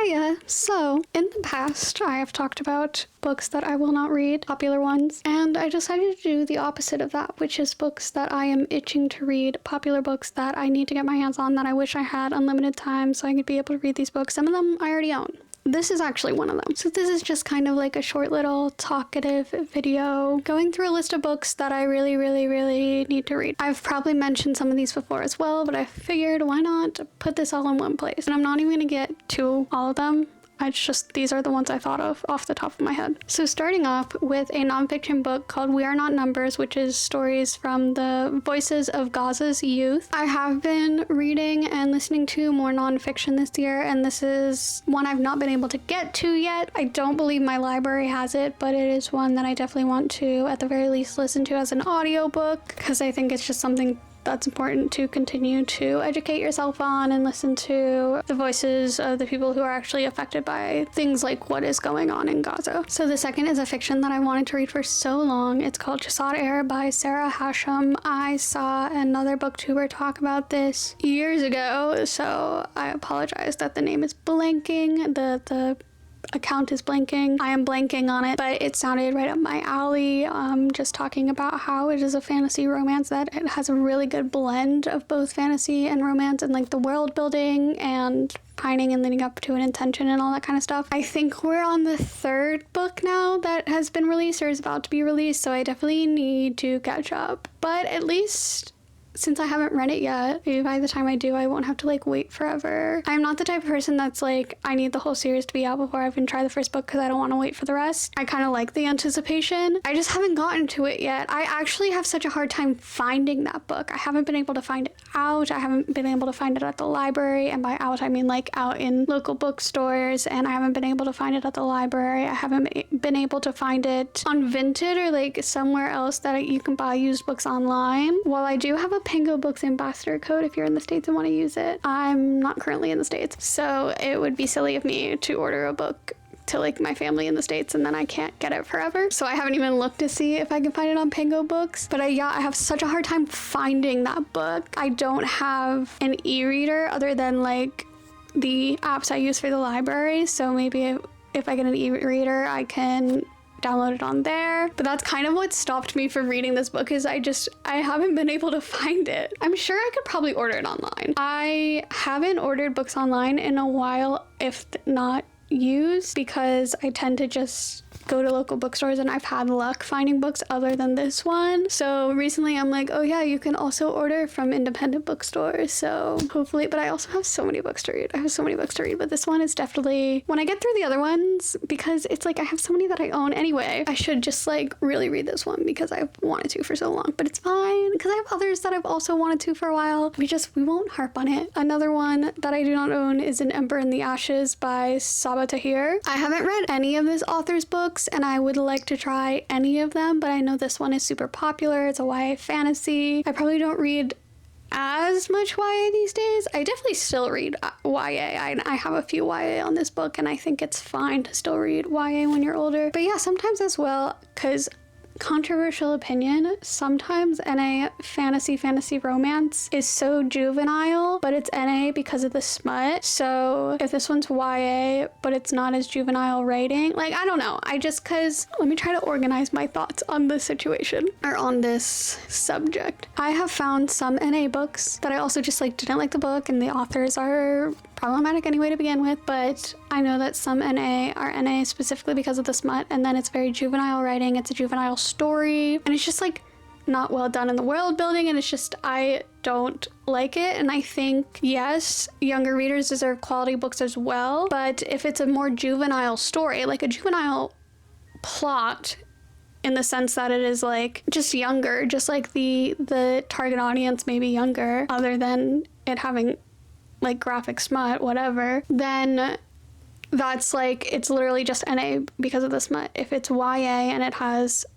Hiya! So, in the past, I have talked about books that I will not read, popular ones, and I decided to do the opposite of that, which is books that I am itching to read, popular books that I need to get my hands on, that I wish I had unlimited time so I could be able to read these books. Some of them I already own. This is actually one of them. So this is just kind of like a short little talkative video going through a list of books that I really need to read. I've probably mentioned some of these before as well, but I figured why not put this all in one place. And I'm not even gonna get to all of them. These are the ones I thought of off the top of my head. So starting off with a nonfiction book called We Are Not Numbers, which is stories from the voices of Gaza's youth. I have been reading and listening to more nonfiction this year, and this is one I've not been able to get to yet. I don't believe my library has it, but it is one that I definitely want to, at the very least, listen to as an audiobook, because I think it's just something that's important to continue to educate yourself on and listen to the voices of the people who are actually affected by things like what is going on in Gaza. So the second is a fiction that I wanted to read for so long. It's called Jasad Air by Sarah Hashem. I saw another booktuber talk about this years ago, so I apologize that the name is blanking. The account is blanking. I am blanking on it, but it sounded right up my alley. Just talking about how it is a fantasy romance that it has a really good blend of both fantasy and romance, and like the world building and pining and leading up to an intention and all that kind of stuff. I think we're on the third book now that has been released or is about to be released, so I definitely need to catch up. But at least, since I haven't read it yet, maybe by the time I do, I won't have to like wait forever. I'm not the type of person that's like, I need the whole series to be out before I even try the first book because I don't want to wait for the rest. I kind of like the anticipation. I just haven't gotten to it yet. I actually have such a hard time finding that book. I haven't been able to find it out. I haven't been able to find it at the library, and by out I mean like out in local bookstores, and I haven't been able to find it at the library. I haven't been able to find it on Vinted or like somewhere else that you can buy used books online. While I do have a Pango Books ambassador code if you're in the States and want to use it, I'm not currently in the States, so it would be silly of me to order a book to like my family in the States and then I can't get it forever. So I haven't even looked to see if I can find it on Pango Books. But I have such a hard time finding that book. I don't have an e-reader other than like the apps I use for the library, so maybe if I get an e-reader I can download it on there. But that's kind of what stopped me from reading this book, is I haven't been able to find it. I'm sure I could probably order it online. I haven't ordered books online in a while, if not used, because I tend to just go to local bookstores, and I've had luck finding books other than this one. So recently I'm like, oh yeah, you can also order from independent bookstores, so hopefully. But I also have so many books to read. But this one is definitely, when I get through the other ones, because it's like I have so many that I own anyway, I should just like really read this one because I've wanted to for so long. But it's fine because I have others that I've also wanted to for a while. We won't harp on it. Another one that I do not own is An Ember in the Ashes by Saba Tahir. I haven't read any of this author's books, and I would like to try any of them, but I know this one is super popular. It's a YA fantasy. I probably don't read as much YA these days. I definitely still read YA. I have a few YA on this book, and I think it's fine to still read YA when you're older. But yeah, sometimes as well, because controversial opinion, sometimes NA fantasy romance is so juvenile, but it's NA because of the smut. So if this one's YA but it's not as juvenile rating, like I don't know, let me try to organize my thoughts on this situation or on this subject. I have found some NA books that I also just like didn't like the book, and the authors are problematic anyway to begin with, but I know that some NA are NA specifically because of the smut, and then it's very juvenile writing. It's a juvenile story, and it's just like not well done in the world building, and it's just, I don't like it. And I think, yes, younger readers deserve quality books as well, but if it's a more juvenile story, like a juvenile plot in the sense that it is like just younger, just like the target audience may be younger, other than it having like graphic smut, whatever, then that's like, it's literally just NA because of the smut. If it's YA and it has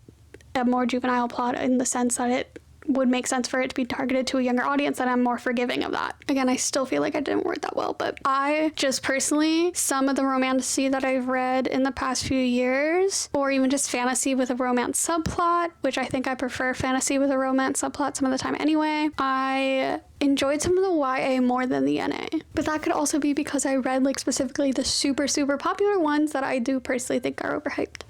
a more juvenile plot in the sense that it would make sense for it to be targeted to a younger audience, then I'm more forgiving of that. Again, I still feel like I didn't word that well, but I just personally, some of the romantasy that I've read in the past few years, or even just fantasy with a romance subplot, which I think I prefer fantasy with a romance subplot some of the time anyway, I enjoyed some of the YA more than the NA. But that could also be because I read like specifically the super, super popular ones that I do personally think are overhyped.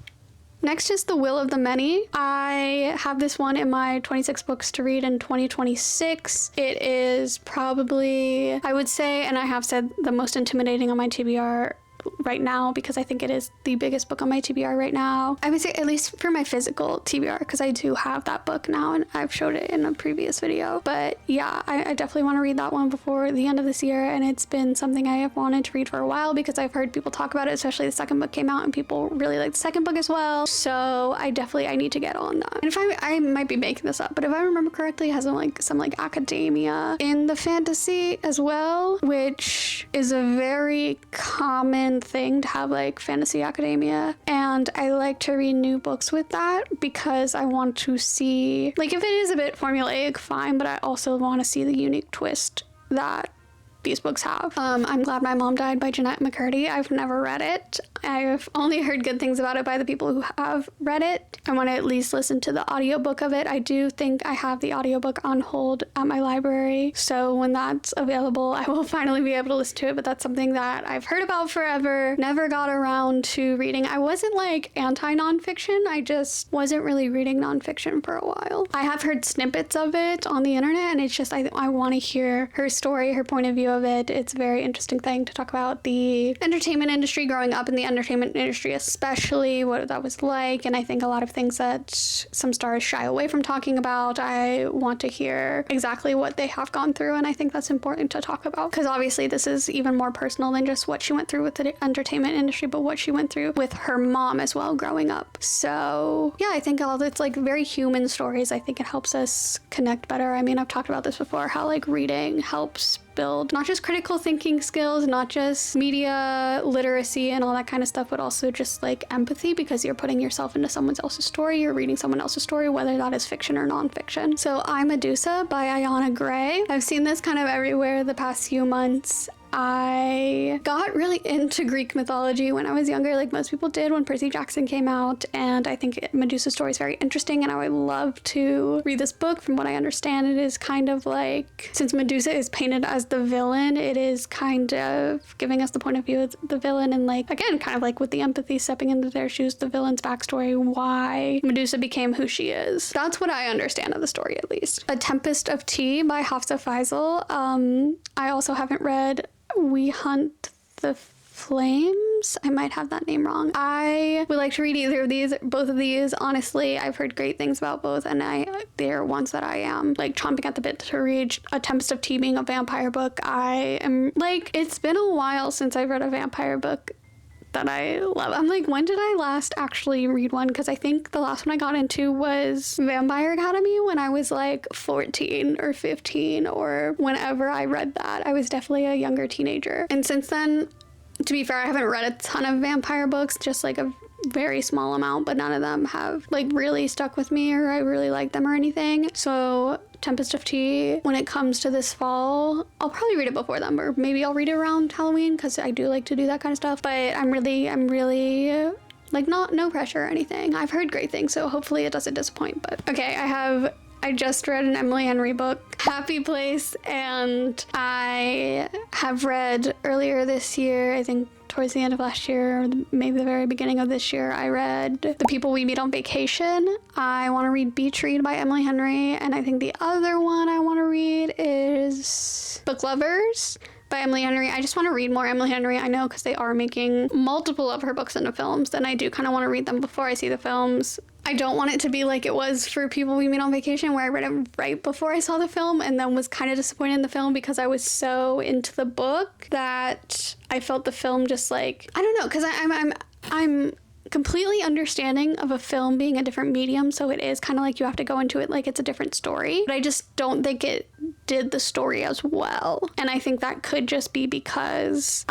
Next is The Will of the Many. I have this one in my 26 books to read in 2026. It is probably, I would say, and I have said, the most intimidating on my TBR right now, because I think it is the biggest book on my TBR right now. I would say, at least for my physical TBR, because I do have that book now and I've showed it in a previous video. But yeah, I definitely want to read that one before the end of this year, and it's been something I have wanted to read for a while because I've heard people talk about it, especially the second book came out and people really like the second book as well. So I need to get on that. And if I might be making this up, but if I remember correctly, it has some academia in the fantasy as well, which is a very common thing to have like fantasy academia, and I like to read new books with that because I want to see, like, if it is a bit formulaic, fine, but I also want to see the unique twist that these books have. I'm Glad My Mom Died by Jeanette McCurdy. I've never read it. I've only heard good things about it by the people who have read it. I want to at least listen to the audiobook of it. I do think I have the audiobook on hold at my library, so when that's available, I will finally be able to listen to it, but that's something that I've heard about forever, never got around to reading. I wasn't like anti-nonfiction, I just wasn't really reading nonfiction for a while. I have heard snippets of it on the internet, and it's just, I want to hear her story, her point of view of it. It's a very interesting thing to talk about the entertainment industry, growing up in the entertainment industry especially, what that was like, and I think a lot of things that some stars shy away from talking about, I want to hear exactly what they have gone through, and I think that's important to talk about, because obviously this is even more personal than just what she went through with the entertainment industry, but what she went through with her mom as well growing up. So yeah, I think it's like very human stories. I think it helps us connect better. I mean, I've talked about this before, how like reading helps build not just critical thinking skills, not just media literacy and all that kind of stuff, but also just like empathy, because you're putting yourself into someone else's story, you're reading someone else's story, whether that is fiction or nonfiction. So I'm Medusa by Ayana Gray. I've seen this kind of everywhere the past few months. I got really into Greek mythology when I was younger, like most people did when Percy Jackson came out, and I think Medusa's story is very interesting, and I would love to read this book. From what I understand, it is kind of like, since Medusa is painted as the villain, it is kind of giving us the point of view of the villain, and like, again, kind of like with the empathy, stepping into their shoes, the villain's backstory, why Medusa became who she is. That's what I understand of the story, at least. A Tempest of Tea by Hafsa Faisal. I also haven't read We Hunt the Flames. I might have that name wrong. I would like to read either of these, both of these. Honestly, I've heard great things about both, and they're ones that I am like chomping at the bit to read. A Tempest of Tea being a vampire book. I am like, it's been a while since I've read a vampire book that I love. I'm like, when did I last actually read one? Because I think the last one I got into was Vampire Academy when I was like 14 or 15, or whenever I read that. I was definitely a younger teenager. And since then, to be fair, I haven't read a ton of vampire books, just like a very small amount, but none of them have like really stuck with me or I really like them or anything. So Tempest of Tea, when it comes to this fall, I'll probably read it before them, or maybe I'll read it around Halloween because I do like to do that kind of stuff. But I'm really like, no pressure or anything. I've heard great things, so hopefully it doesn't disappoint. But okay, I just read an Emily Henry book, Happy Place, and I have read earlier this year, I think towards the end of last year, or maybe the very beginning of this year, I read The People We Meet on Vacation. I want to read Beach Read by Emily Henry, and I think the other one I want to read is Book Lovers by Emily Henry. I just want to read more Emily Henry. I know because they are making multiple of her books into films, and I do kind of want to read them before I see the films. I don't want it to be like it was for People We Meet on Vacation, where I read it right before I saw the film and then was kind of disappointed in the film because I was so into the book that I felt the film just like, I don't know, because I'm completely understanding of a film being a different medium, so it is kind of like you have to go into it like it's a different story, but I just don't think it did the story as well. And I think that could just be because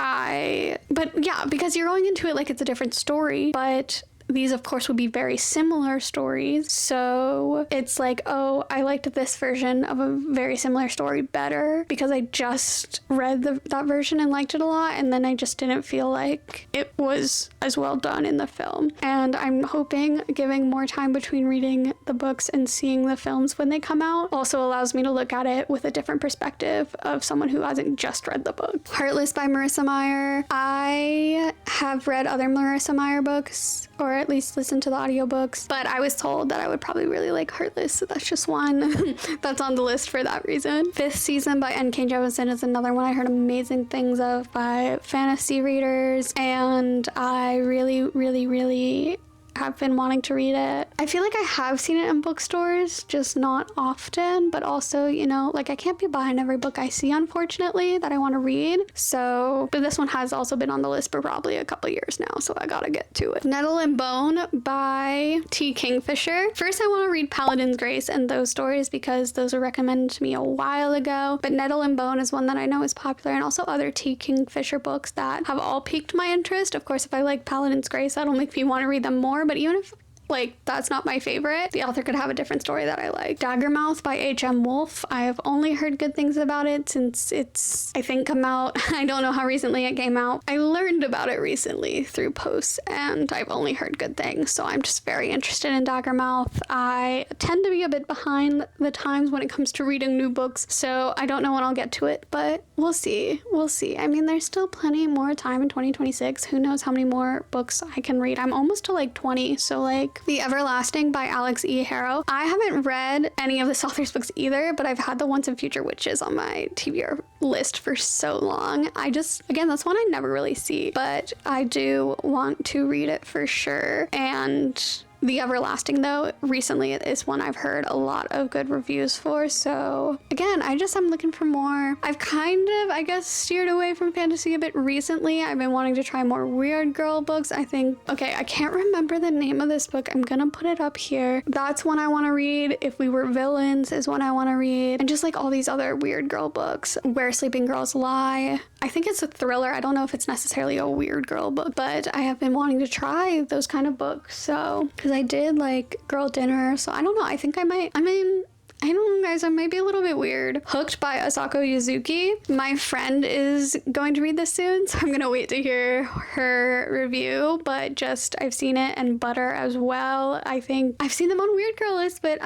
because you're going into it like it's a different story, but these of course would be very similar stories. So it's like, oh, I liked this version of a very similar story better because I just read that version and liked it a lot, and then I just didn't feel like it was as well done in the film. And I'm hoping giving more time between reading the books and seeing the films when they come out also allows me to look at it with a different perspective of someone who hasn't just read the book. Heartless by Marissa Meyer. I have read other Marissa Meyer books, or at least listened to the audiobooks, but I was told that I would probably really like Heartless, so that's just one that's on the list for that reason. Fifth Season by N.K. Jemisin is another one I heard amazing things of by fantasy readers, and I really have been wanting to read it. I feel like I have seen it in bookstores, just not often, but also, you know, like I can't be behind every book I see, unfortunately, that I want to read. So, but this one has also been on the list for probably a couple years now, so I gotta get to it. Nettle and Bone by T. Kingfisher. First, I want to read Paladin's Grace and those stories because those were recommended to me a while ago, but Nettle and Bone is one that I know is popular, and also other T. Kingfisher books that have all piqued my interest. Of course, if I like Paladin's Grace, that'll make me want to read them more, but even if like that's not my favorite, the author could have a different story that I like. Daggermouth by H.M. Wolf. I have only heard good things about it since it's, I think, come out. I don't know how recently it came out. I learned about it recently through posts, and I've only heard good things, so I'm just very interested in Daggermouth. I tend to be a bit behind the times when it comes to reading new books, so I don't know when I'll get to it, but we'll see. We'll see. I mean, there's still plenty more time in 2026. Who knows how many more books I can read. I'm almost to like 20, so like The Everlasting by Alex E. Harrow. I haven't read any of this author's books either, but I've had the Once and Future Witches on my TBR list for so long. Again, that's one I never really see, but I do want to read it for sure. And The Everlasting, though, recently is one I've heard a lot of good reviews for, so again, I'm looking for more. I've kind of, I guess, steered away from fantasy a bit recently. I've been wanting to try more weird girl books. I can't remember the name of this book. I'm gonna put it up here. That's one I want to read. If We Were Villains is one I want to read, and just like all these other weird girl books. Where Sleeping Girls Lie. I think it's a thriller. I don't know if it's necessarily a weird girl book, but I have been wanting to try those kind of books, so because I did like Girl Dinner, so I don't know. I think I might. I don't know, guys, I might be a little bit weird. Hooked by Asako Yuzuki. My friend is going to read this soon, so I'm gonna wait to hear her review, but just I've seen it and Butter as well. I think I've seen them on Weird Girl list, but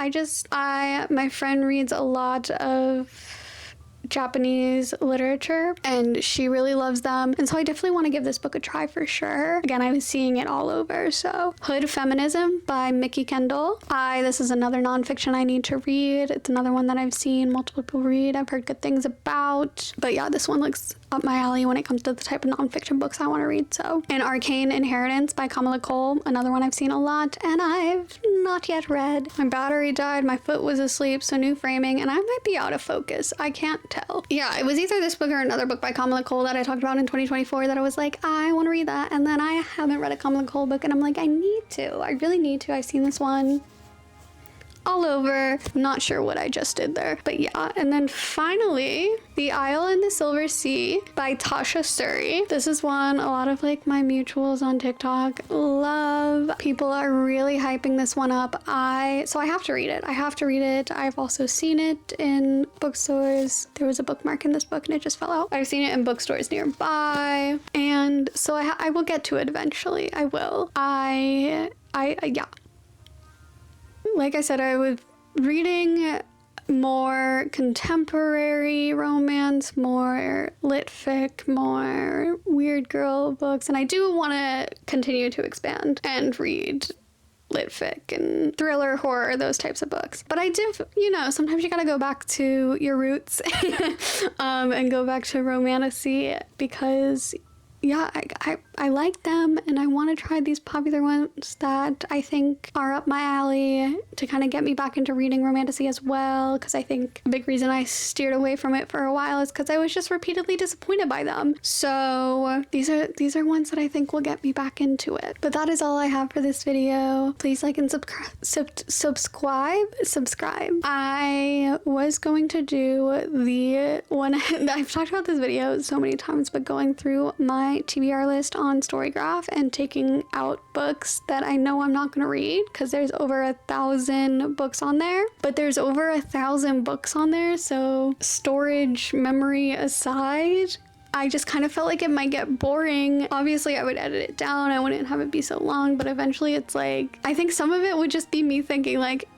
my friend reads a lot of Japanese literature and she really loves them, and so I definitely want to give this book a try for sure. Again, I was seeing it all over. So Hood Feminism by Mickey Kendall. This is another nonfiction I need to read. It's another one that I've seen multiple people read, I've heard good things about, but yeah, this one looks up my alley when it comes to the type of nonfiction books I want to read. So, and Arcane Inheritance by Kamala Cole, another one I've seen a lot and I've not yet read. My battery died, my foot was asleep, so new framing, and I might be out of focus. I can't tell. Yeah, it was either this book or another book by Kamala Cole that I talked about in 2024 that I was like, I want to read that, and then I haven't read a Kamala Cole book and I'm like, I need to. I really need to. I've seen this one all over. I'm not sure what I just did there, but yeah. And then finally, The Isle in the Silver Sea by Tasha Suri. This is one a lot of like my mutuals on TikTok love. People are really hyping this one up. So I have to read it. I've also seen it in bookstores. There was a bookmark in this book and it just fell out. I've seen it in bookstores nearby, and so I will get to it eventually. I will. Yeah. Like I said, I was reading more contemporary romance, more lit fic, more weird girl books, and I do want to continue to expand and read lit fic and thriller, horror, those types of books. But I do, sometimes you gotta go back to your roots and go back to romantasy because yeah, I like them, and I want to try these popular ones that I think are up my alley to kind of get me back into reading romantasy as well, because I think a big reason I steered away from it for a while is because I was just repeatedly disappointed by them. So these are ones that I think will get me back into it. But that is all I have for this video. Please like and subscribe. I was going to do the one I've talked about this video so many times, but going through my my TBR list on Storygraph and taking out books that I know I'm not going to read, because there's over 1,000 books on there. But there's over 1,000 books on there, so storage memory aside, I just kind of felt like it might get boring. Obviously, I would edit it down. I wouldn't have it be so long, but eventually it's like, I think some of it would just be me thinking like,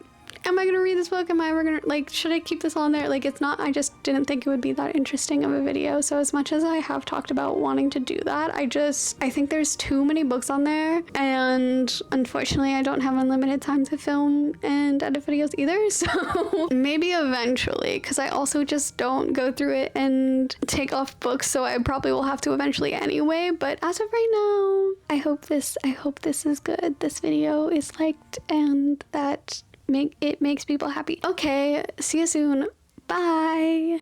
am I gonna read this book? Am I ever gonna, like, should I keep this on there? Like, it's not, I just didn't think it would be that interesting of a video. So as much as I have talked about wanting to do that, I think there's too many books on there. And unfortunately, I don't have unlimited time to film and edit videos either. So maybe eventually, because I also just don't go through it and take off books. So I probably will have to eventually anyway. But as of right now, I hope this is good. This video is liked and that it makes people happy. Okay, see you soon. Bye.